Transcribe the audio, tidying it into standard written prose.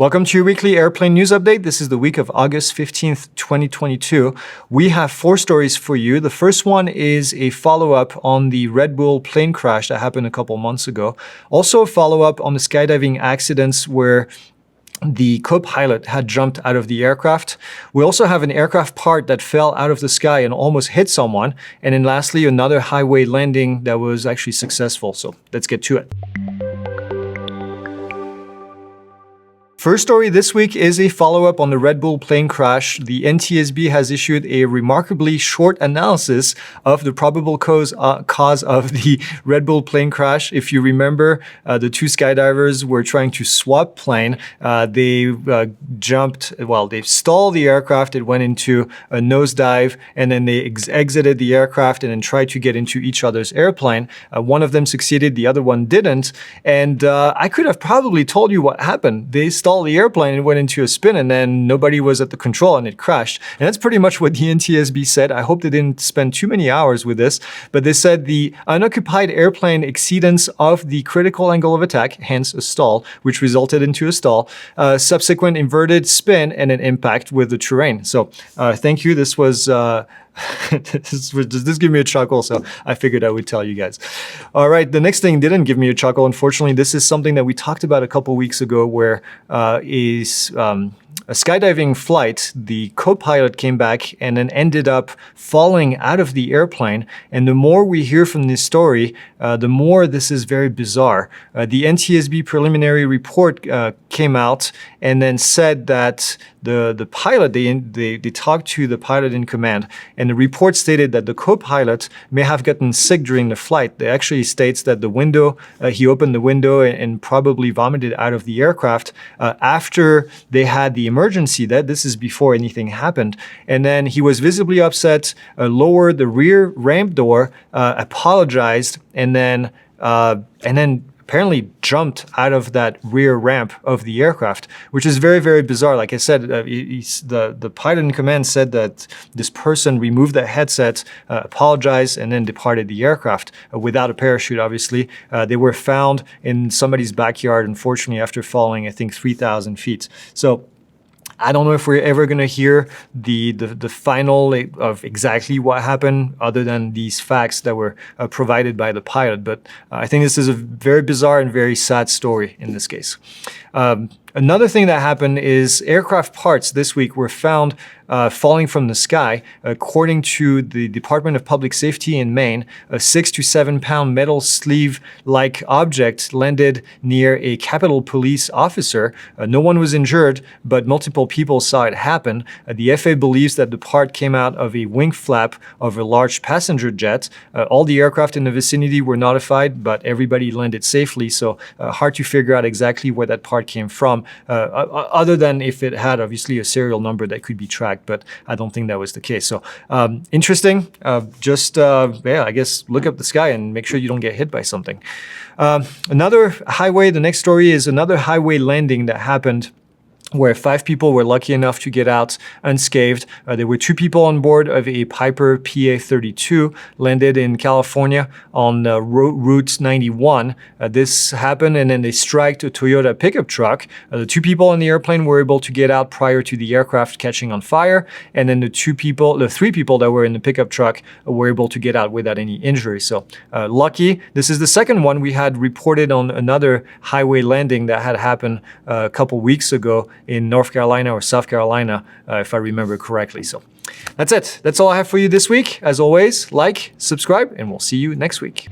Welcome to your weekly airplane news update. This is the week of August 15th, 2022. We have 4 stories for you. The first one is a follow-up on the Redbull plane crash that happened a couple months ago. Also a follow-up on the skydiving accidents where the copilot had jumped out of the aircraft. We also have an aircraft part that fell out of the sky and almost hit someone. And then lastly, another highway landing that was actually successful. So let's get to it. First story this week is a follow-up on the Redbull plane crash. The NTSB has issued a remarkably short analysis of the probable cause of the Redbull plane crash. If you remember, the 2 skydivers were trying to swap plane. They stalled the aircraft. It went into a nosedive, and then they exited the aircraft and then tried to get into each other's airplane. One of them succeeded, the other one didn't. And I could have probably told you what happened. They stalled the airplane and went into a spin, and then nobody was at the control and it crashed. And that's pretty much what the NTSB said. I hope they didn't spend too many hours with this, but they said the unoccupied airplane exceedance of the critical angle of attack, hence a stall, which resulted into a stall, subsequent inverted spin, and an impact with the terrain. So thank you. This was this gave me a chuckle, so I figured I would tell you guys. All right, the next thing didn't give me a chuckle. Unfortunately, this is something that we talked about a couple weeks ago, where a skydiving flight, the co-pilot came back and then ended up falling out of the airplane. And the more we hear from this story, the more this is very bizarre. The NTSB preliminary report came out and then said that the pilot, they talked to the pilot in command, and the report stated that the co-pilot may have gotten sick during the flight. It actually states that the window, he opened the window and probably vomited out of the aircraft after they had the emergency. That this is before anything happened. And then he was visibly upset, lowered the rear ramp door, apologized, and then apparently jumped out of that rear ramp of the aircraft, which is very, very bizarre. Like I said, the pilot in command said that this person removed the headset, apologized, and then departed the aircraft without a parachute, obviously. They were found in somebody's backyard, unfortunately, after falling, I think, 3,000 feet. So I don't know if we're ever going to hear the final of exactly what happened, other than these facts that were provided by the pilot. But I think this is a very bizarre and very sad story in this case. Another thing that happened is aircraft parts this week were found falling from the sky. According to the Department of Public Safety in Maine, a 6 to 7 pound metal sleeve-like object landed near a Capitol Police officer. No one was injured, but multiple people saw it happen. The FAA believes that the part came out of a wing flap of a large passenger jet. All the aircraft in the vicinity were notified, but everybody landed safely, so hard to figure out exactly where that part came from, other than if it had obviously a serial number that could be tracked, but I don't think that was the case. So interesting. I guess look up the sky and make sure you don't get hit by something. Another highway, the next story is another highway landing that happened where 5 people were lucky enough to get out unscathed. There were 2 people on board of a Piper PA-32, landed in California on Route 91. This happened, and then they struck a Toyota pickup truck. The 2 people in the airplane were able to get out prior to the aircraft catching on fire, and then the 3 people that were in the pickup truck were able to get out without any injury. So lucky. This is the second one. We had reported on another highway landing that had happened a couple weeks ago in North Carolina or South Carolina, if I remember correctly. So that's it. That's all I have for you this week. As always, like, subscribe, and we'll see you next week.